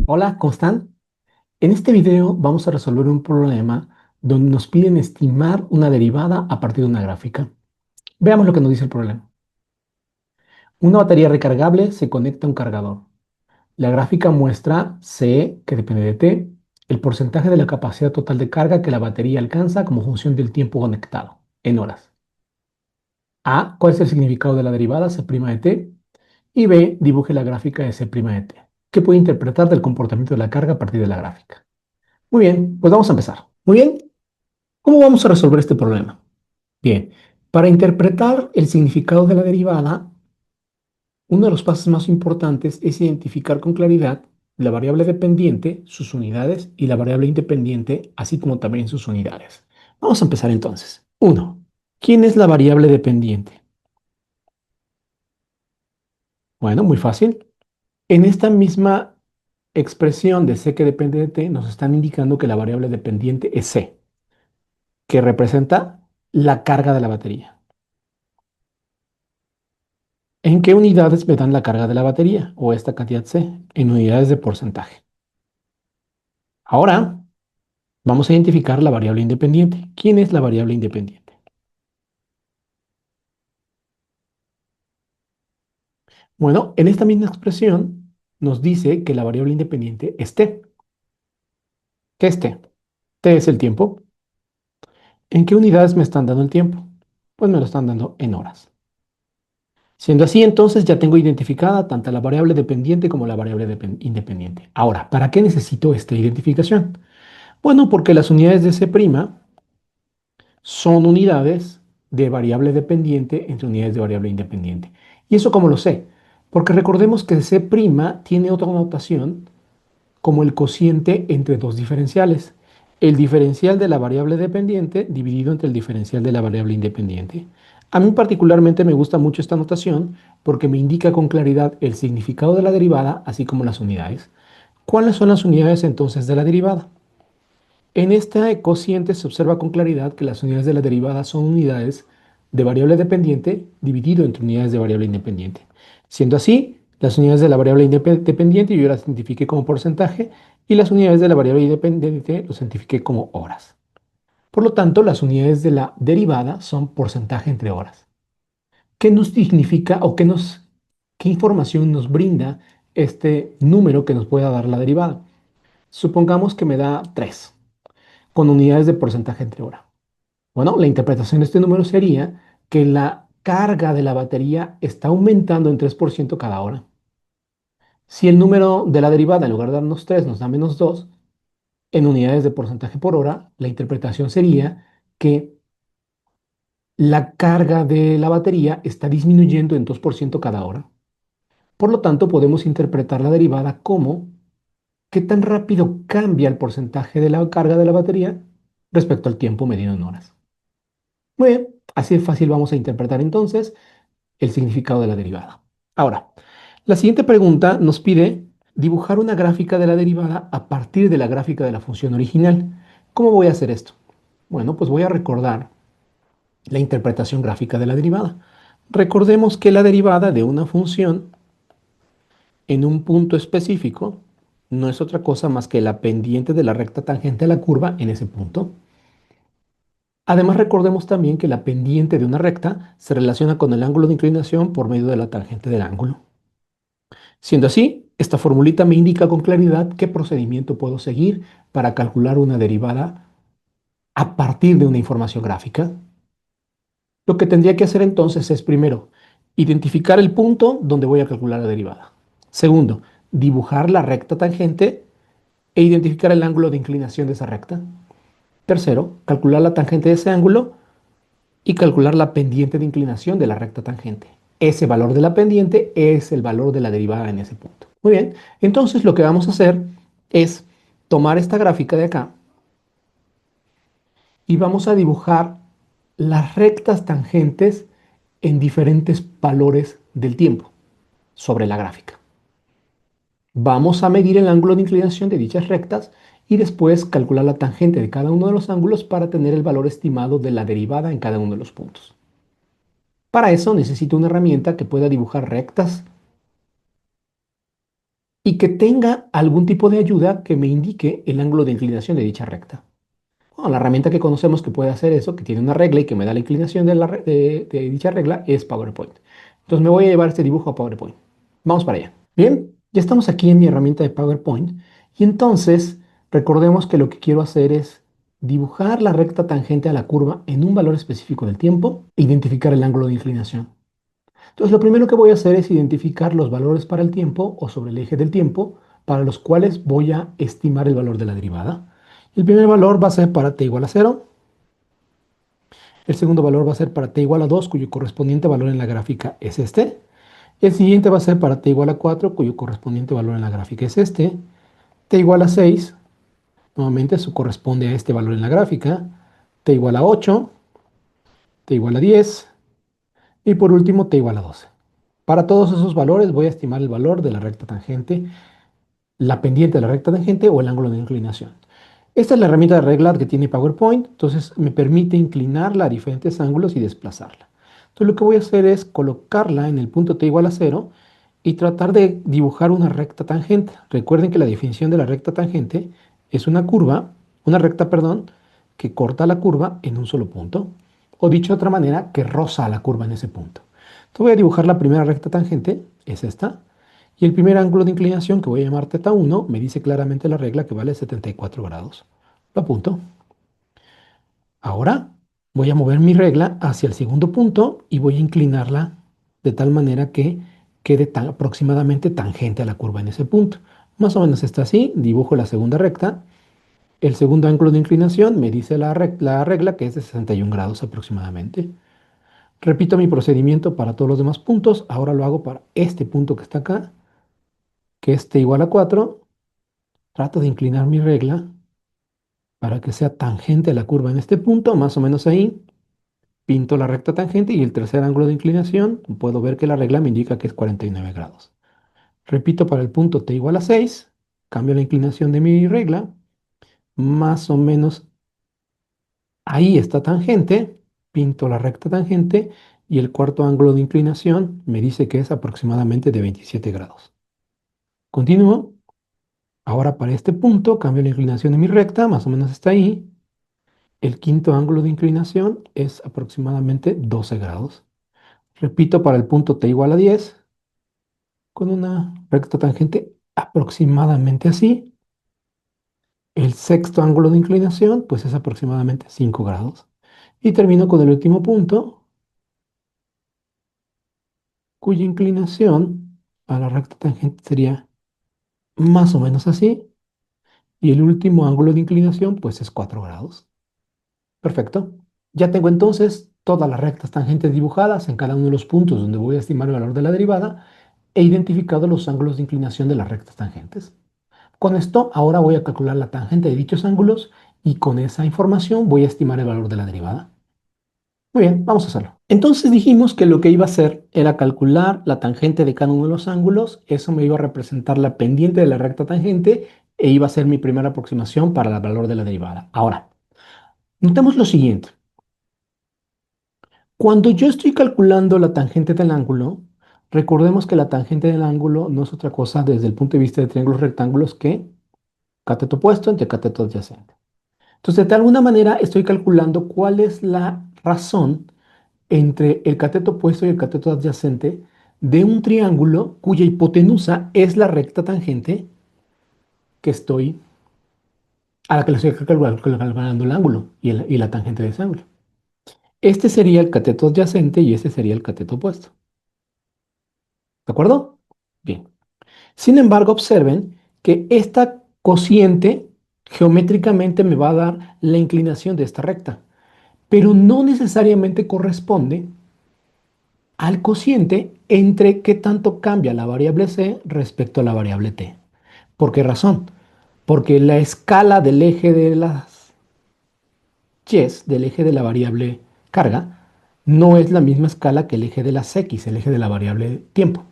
Hola, ¿cómo están? En este video vamos a resolver un problema donde nos piden estimar una derivada a partir de una gráfica. Veamos lo que nos dice el problema. Una batería recargable se conecta a un cargador. La gráfica muestra C, que depende de T, el porcentaje de la capacidad total de carga que la batería alcanza como función del tiempo conectado, en horas. A, ¿cuál es el significado de la derivada C' de T? Y B, dibuje la gráfica de C' de T. ¿Qué puede interpretar del comportamiento de la carga a partir de la gráfica? Muy bien, pues vamos a empezar. Muy bien. ¿Cómo vamos a resolver este problema? Bien, para interpretar el significado de la derivada, uno de los pasos más importantes es identificar con claridad la variable dependiente, sus unidades, y la variable independiente, así como también sus unidades. Vamos a empezar entonces. Uno, ¿quién es la variable dependiente? Bueno, muy fácil. En esta misma expresión de C que depende de T, nos están indicando que la variable dependiente es C, que representa la carga de la batería. ¿En qué unidades me dan la carga de la batería o esta cantidad C? En unidades de porcentaje. Ahora vamos a identificar la variable independiente. ¿Quién es la variable independiente? Bueno, en esta misma expresión nos dice que la variable independiente es T. ¿Qué es T? T es el tiempo. ¿En qué unidades me están dando el tiempo? Pues me lo están dando en horas. Siendo así, entonces ya tengo identificada tanto la variable dependiente como la variable independiente. Ahora, ¿para qué necesito esta identificación? Bueno, porque las unidades de C' son unidades de variable dependiente entre unidades de variable independiente. ¿Y eso cómo lo sé? Porque recordemos que C' tiene otra notación como el cociente entre dos diferenciales. El diferencial de la variable dependiente dividido entre el diferencial de la variable independiente. A mí particularmente me gusta mucho esta notación porque me indica con claridad el significado de la derivada, así como las unidades. ¿Cuáles son las unidades entonces de la derivada? En este cociente se observa con claridad que las unidades de la derivada son unidades de variable dependiente dividido entre unidades de variable independiente. Siendo así, las unidades de la variable dependiente yo las identifiqué como porcentaje y las unidades de la variable independiente los identifiqué como horas. Por lo tanto, las unidades de la derivada son porcentaje entre horas. ¿Qué nos significa o qué información nos brinda este número que nos pueda dar la derivada? Supongamos que me da 3 con unidades de porcentaje entre hora. Bueno, la interpretación de este número sería que la carga de la batería está aumentando en 3% cada hora. Si el número de la derivada en lugar de darnos 3 nos da -2 en unidades de porcentaje por hora, la interpretación sería que la carga de la batería está disminuyendo en 2% cada hora. Por lo tanto, podemos interpretar la derivada como qué tan rápido cambia el porcentaje de la carga de la batería respecto al tiempo medido en horas. Muy bien, así de fácil vamos a interpretar entonces el significado de la derivada. Ahora, la siguiente pregunta nos pide dibujar una gráfica de la derivada a partir de la gráfica de la función original. ¿Cómo voy a hacer esto? Bueno, pues voy a recordar la interpretación gráfica de la derivada. Recordemos que la derivada de una función en un punto específico no es otra cosa más que la pendiente de la recta tangente a la curva en ese punto. Además, recordemos también que la pendiente de una recta se relaciona con el ángulo de inclinación por medio de la tangente del ángulo. Siendo así, esta formulita me indica con claridad qué procedimiento puedo seguir para calcular una derivada a partir de una información gráfica. Lo que tendría que hacer entonces es primero, identificar el punto donde voy a calcular la derivada. Segundo, dibujar la recta tangente e identificar el ángulo de inclinación de esa recta. Tercero, calcular la tangente de ese ángulo y calcular la pendiente de inclinación de la recta tangente. Ese valor de la pendiente es el valor de la derivada en ese punto. Muy bien, entonces lo que vamos a hacer es tomar esta gráfica de acá y vamos a dibujar las rectas tangentes en diferentes valores del tiempo sobre la gráfica. Vamos a medir el ángulo de inclinación de dichas rectas y después calcular la tangente de cada uno de los ángulos para tener el valor estimado de la derivada en cada uno de los puntos. Para eso necesito una herramienta que pueda dibujar rectas y que tenga algún tipo de ayuda que me indique el ángulo de inclinación de dicha recta. Bueno, la herramienta que conocemos que puede hacer eso, que tiene una regla y que me da la inclinación de dicha regla, es PowerPoint. Entonces me voy a llevar este dibujo a PowerPoint. Vamos para allá. Bien, ya estamos aquí en mi herramienta de PowerPoint y entonces recordemos que lo que quiero hacer es dibujar la recta tangente a la curva en un valor específico del tiempo e identificar el ángulo de inclinación. Entonces lo primero que voy a hacer es identificar los valores para el tiempo o sobre el eje del tiempo para los cuales voy a estimar el valor de la derivada. El primer valor va a ser para t igual a 0. El segundo valor va a ser para t igual a 2, cuyo correspondiente valor en la gráfica es este. El siguiente va a ser para t igual a 4, cuyo correspondiente valor en la gráfica es este. T igual a 6, nuevamente eso corresponde a este valor en la gráfica. T igual a 8, t igual a 10 y por último t igual a 12. Para todos esos valores voy a estimar el valor de la recta tangente, la pendiente de la recta tangente o el ángulo de inclinación. Esta es la herramienta de regla que tiene PowerPoint, entonces me permite inclinarla a diferentes ángulos y desplazarla. Entonces lo que voy a hacer es colocarla en el punto t igual a 0 y tratar de dibujar una recta tangente. Recuerden que la definición de la recta tangente es una curva, una recta, perdón, que corta la curva en un solo punto, o dicho de otra manera, que roza a la curva en ese punto. Entonces voy a dibujar la primera recta tangente, es esta, y el primer ángulo de inclinación, que voy a llamar θ1, me dice claramente la regla que vale 74 grados. Lo apunto. Ahora voy a mover mi regla hacia el segundo punto y voy a inclinarla de tal manera que quede aproximadamente tangente a la curva en ese punto. Más o menos está así, dibujo la segunda recta. El segundo ángulo de inclinación me dice la regla que es de 61 grados aproximadamente. Repito mi procedimiento para todos los demás puntos. Ahora lo hago para este punto que está acá, que es t igual a 4. Trato de inclinar mi regla para que sea tangente a la curva en este punto, más o menos ahí. Pinto la recta tangente y el tercer ángulo de inclinación, puedo ver que la regla me indica que es 49 grados. Repito para el punto t igual a 6, cambio la inclinación de mi regla, más o menos ahí está tangente, pinto la recta tangente y el cuarto ángulo de inclinación me dice que es aproximadamente de 27 grados. Continúo. Ahora para este punto cambio la inclinación de mi recta, más o menos está ahí. El quinto ángulo de inclinación es aproximadamente 12 grados. Repito para el punto t igual a 10, con una recta tangente aproximadamente así. El sexto ángulo de inclinación pues es aproximadamente 5 grados. Y termino con el último punto, cuya inclinación a la recta tangente sería más o menos así. Y el último ángulo de inclinación pues es 4 grados. Perfecto. Ya tengo entonces todas las rectas tangentes dibujadas en cada uno de los puntos donde voy a estimar el valor de la derivada e identificado los ángulos de inclinación de las rectas tangentes. Con esto ahora voy a calcular la tangente de dichos ángulos y con esa información voy a estimar el valor de la derivada. Muy bien, vamos a hacerlo. Entonces dijimos que lo que iba a hacer era calcular la tangente de cada uno de los ángulos, eso me iba a representar la pendiente de la recta tangente e iba a ser mi primera aproximación para el valor de la derivada. Ahora, notemos lo siguiente. Cuando yo estoy calculando la tangente del ángulo, recordemos que la tangente del ángulo no es otra cosa desde el punto de vista de triángulos rectángulos que cateto opuesto entre cateto adyacente. Entonces, de alguna manera estoy calculando cuál es la razón entre el cateto opuesto y el cateto adyacente de un triángulo cuya hipotenusa es la recta tangente que estoy, a la que le estoy calculando el ángulo y la tangente de ese ángulo. Este sería el cateto adyacente y este sería el cateto opuesto. ¿De acuerdo? Bien. Sin embargo, observen que esta cociente geométricamente me va a dar la inclinación de esta recta, pero no necesariamente corresponde al cociente entre qué tanto cambia la variable c respecto a la variable t. ¿Por qué razón? Porque la escala del eje de las y, del eje de la variable carga, no es la misma escala que el eje de las x, el eje de la variable tiempo.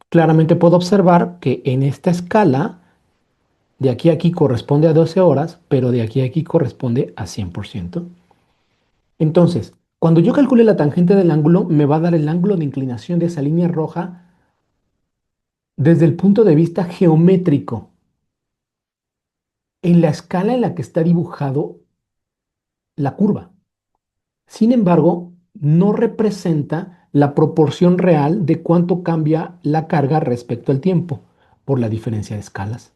Claramente puedo observar que en esta escala, de aquí a aquí corresponde a 12 horas, pero de aquí a aquí corresponde a 100%. Entonces, cuando yo calcule la tangente del ángulo, me va a dar el ángulo de inclinación de esa línea roja desde el punto de vista geométrico, en la escala en la que está dibujado la curva. Sin embargo, no representa la proporción real de cuánto cambia la carga respecto al tiempo por la diferencia de escalas.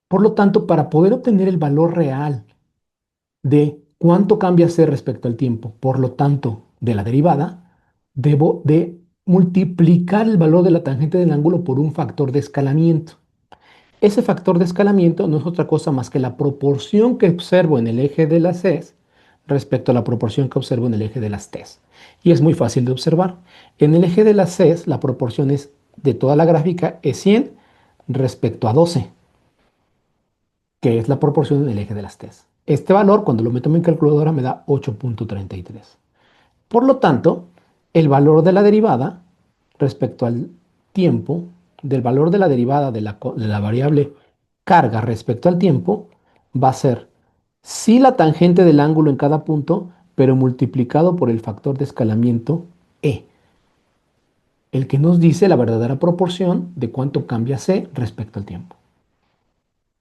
Por lo tanto, para poder obtener el valor real de cuánto cambia C respecto al tiempo, por lo tanto, de la derivada, debo de multiplicar el valor de la tangente del ángulo por un factor de escalamiento. Ese factor de escalamiento no es otra cosa más que la proporción que observo en el eje de las Cs respecto a la proporción que observo en el eje de las Ts. Y es muy fácil de observar. En el eje de las Cs, la proporción es de toda la gráfica es 100 respecto a 12, que es la proporción en el eje de las Ts. Este valor, cuando lo meto en mi calculadora, me da 8.33. Por lo tanto, el valor de la derivada respecto al tiempo, del valor de la derivada de la variable carga respecto al tiempo, va a ser sí la tangente del ángulo en cada punto, pero multiplicado por el factor de escalamiento E, el que nos dice la verdadera proporción de cuánto cambia C respecto al tiempo.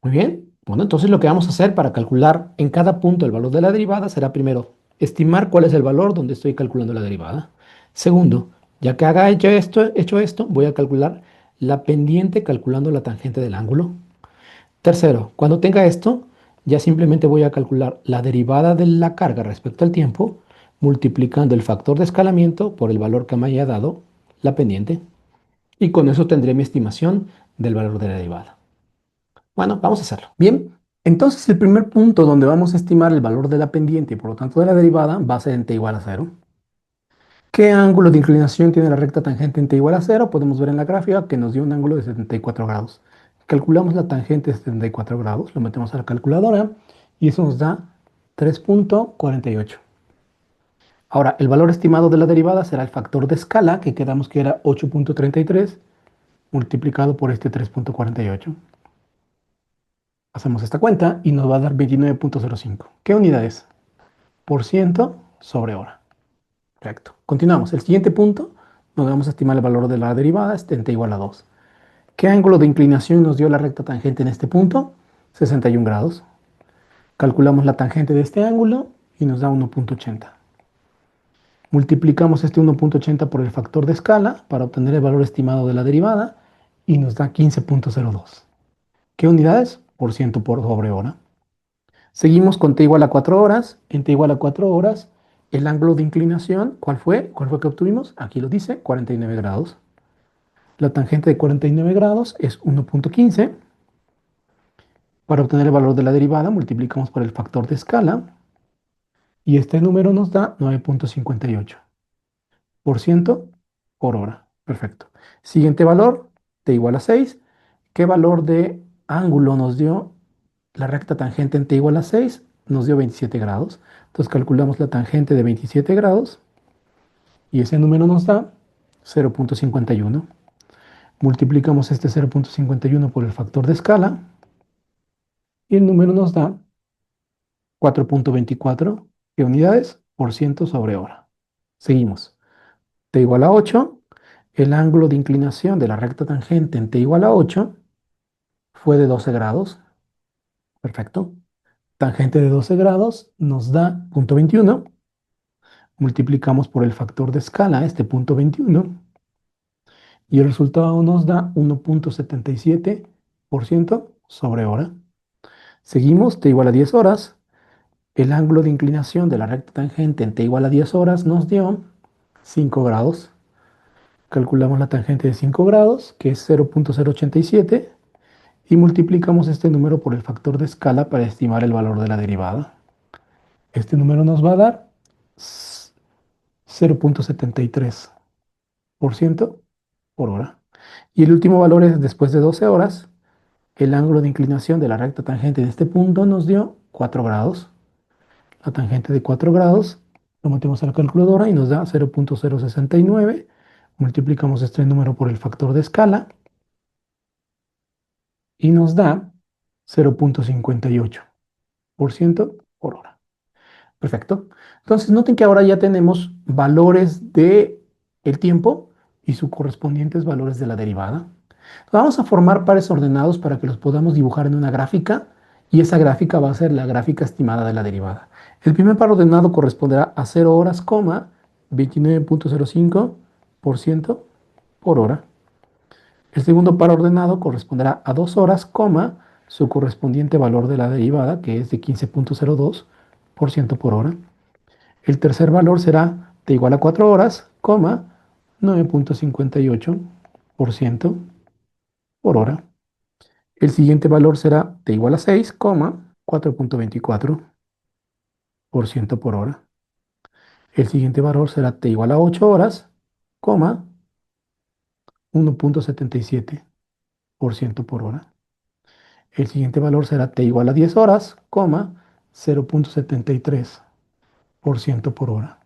Muy bien. Bueno, entonces lo que vamos a hacer para calcular en cada punto el valor de la derivada será primero estimar cuál es el valor donde estoy calculando la derivada. Segundo, ya que haga hecho esto, voy a calcular la pendiente calculando la tangente del ángulo. Tercero, cuando tenga esto, ya simplemente voy a calcular la derivada de la carga respecto al tiempo, multiplicando el factor de escalamiento por el valor que me haya dado la pendiente. Y con eso tendré mi estimación del valor de la derivada. Bueno, vamos a hacerlo. Bien, entonces el primer punto donde vamos a estimar el valor de la pendiente y por lo tanto de la derivada va a ser en t igual a 0. ¿Qué ángulo de inclinación tiene la recta tangente en t igual a 0? Podemos ver en la gráfica que nos dio un ángulo de 74 grados. Calculamos la tangente de 74 grados, lo metemos a la calculadora y eso nos da 3.48. Ahora, el valor estimado de la derivada será el factor de escala, que quedamos que era 8.33, multiplicado por este 3.48. Hacemos esta cuenta y nos va a dar 29.05. ¿Qué unidad es? Por ciento sobre hora. Correcto. Continuamos. El siguiente punto, nos vamos a estimar el valor de la derivada, es t igual a 2. ¿Qué ángulo de inclinación nos dio la recta tangente en este punto? 61 grados. Calculamos la tangente de este ángulo y nos da 1.80. Multiplicamos este 1.80 por el factor de escala para obtener el valor estimado de la derivada y nos da 15.02. ¿Qué unidades? Por ciento por sobre hora. Seguimos con t igual a 4 horas. En t igual a 4 horas, el ángulo de inclinación, ¿cuál fue? ¿Cuál fue que obtuvimos? Aquí lo dice, 49 grados. La tangente de 49 grados es 1.15. Para obtener el valor de la derivada, multiplicamos por el factor de escala y este número nos da 9.58 por ciento por hora. Perfecto. Siguiente valor, t igual a 6. ¿Qué valor de ángulo nos dio la recta tangente en t igual a 6? Nos dio 27 grados. Entonces calculamos la tangente de 27 grados y ese número nos da 0.51. Multiplicamos este 0.51 por el factor de escala y el número nos da 4.24 unidades por ciento sobre hora. Seguimos. T igual a 8. El ángulo de inclinación de la recta tangente en t igual a 8 fue de 12 grados. Perfecto. Tangente de 12 grados nos da 0.21. Multiplicamos por el factor de escala, este 0.21, y el resultado nos da 1.77% sobre hora. Seguimos, t igual a 10 horas. El ángulo de inclinación de la recta tangente en t igual a 10 horas nos dio 5 grados. Calculamos la tangente de 5 grados, que es 0.087, y multiplicamos este número por el factor de escala para estimar el valor de la derivada. Este número nos va a dar 0.73% por hora. Y el último valor es después de 12 horas. El ángulo de inclinación de la recta tangente en este punto nos dio 4 grados. La tangente de 4 grados lo metemos a la calculadora y nos da 0.069. Multiplicamos este número por el factor de escala y nos da 0.58% por hora. Perfecto. Entonces noten que ahora ya tenemos valores de el tiempo y sus correspondientes valores de la derivada. Vamos a formar pares ordenados para que los podamos dibujar en una gráfica y esa gráfica va a ser la gráfica estimada de la derivada. El primer par ordenado corresponderá a 0 horas, 29.05% por hora. El segundo par ordenado corresponderá a 2 horas, su correspondiente valor de la derivada, que es de 15.02% por hora. El tercer valor será t igual a 4 horas, 9.58% por hora. El siguiente valor será t igual a 6, 4.24% por hora. El siguiente valor será t igual a 8 horas, 1.77% por hora. El siguiente valor será t igual a 10 horas, 0.73% por hora.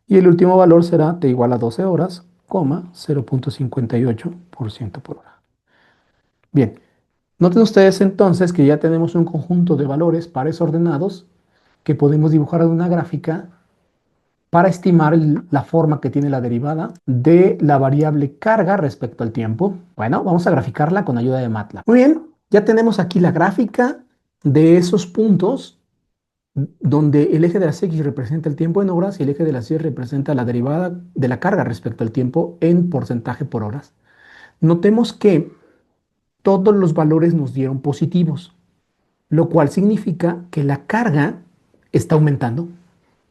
Y el último valor será t igual a 12 horas, 0.58% por hora. Bien, noten ustedes entonces que ya tenemos un conjunto de valores pares ordenados que podemos dibujar en una gráfica para estimar la forma que tiene la derivada de la variable carga respecto al tiempo. Bueno, vamos a graficarla con ayuda de MATLAB. Muy bien, ya tenemos aquí la gráfica de esos puntos donde el eje de las X representa el tiempo en horas y el eje de las Y representa la derivada de la carga respecto al tiempo en porcentaje por horas. Notemos que todos los valores nos dieron positivos, lo cual significa que la carga está aumentando.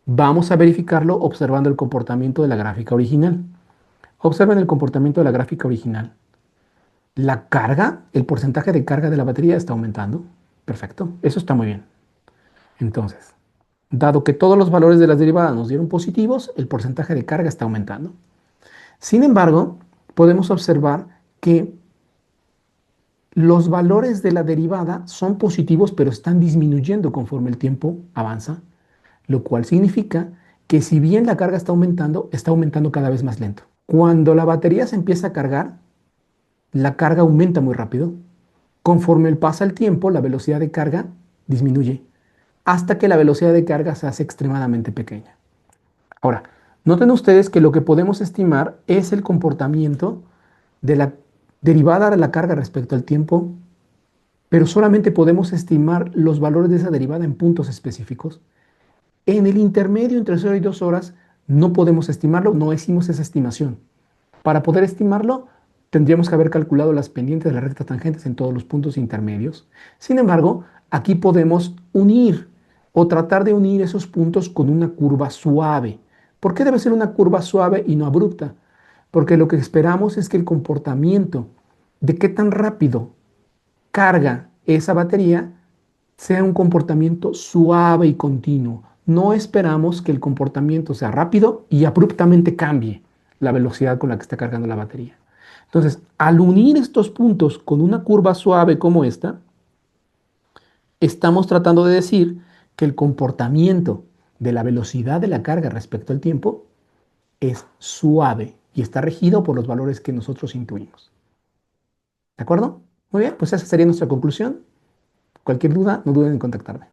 Vamos a verificarlo observando el comportamiento de la gráfica original. Observen el comportamiento de la gráfica original. La carga, el porcentaje de carga de la batería está aumentando. Perfecto, eso está muy bien. Entonces, dado que todos los valores de las derivadas nos dieron positivos, el porcentaje de carga está aumentando. Sin embargo, podemos observar que los valores de la derivada son positivos, pero están disminuyendo conforme el tiempo avanza, lo cual significa que si bien la carga está aumentando cada vez más lento. Cuando la batería se empieza a cargar, la carga aumenta muy rápido. Conforme pasa el tiempo, la velocidad de carga disminuye hasta que la velocidad de carga se hace extremadamente pequeña. Ahora, noten ustedes que lo que podemos estimar es el comportamiento de la derivada de la carga respecto al tiempo, pero solamente podemos estimar los valores de esa derivada en puntos específicos. En el intermedio entre 0 y 2 horas no podemos estimarlo, no hicimos esa estimación. Para poder estimarlo, tendríamos que haber calculado las pendientes de las rectas tangentes en todos los puntos intermedios. Sin embargo, aquí podemos unir o tratar de unir esos puntos con una curva suave. ¿Por qué debe ser una curva suave y no abrupta? Porque lo que esperamos es que el comportamiento de qué tan rápido carga esa batería sea un comportamiento suave y continuo. No esperamos que el comportamiento sea rápido y abruptamente cambie la velocidad con la que está cargando la batería. Entonces, al unir estos puntos con una curva suave como esta, estamos tratando de decir que el comportamiento de la velocidad de la carga respecto al tiempo es suave y está regido por los valores que nosotros intuimos. ¿De acuerdo? Muy bien, pues esa sería nuestra conclusión. Cualquier duda, no duden en contactarme.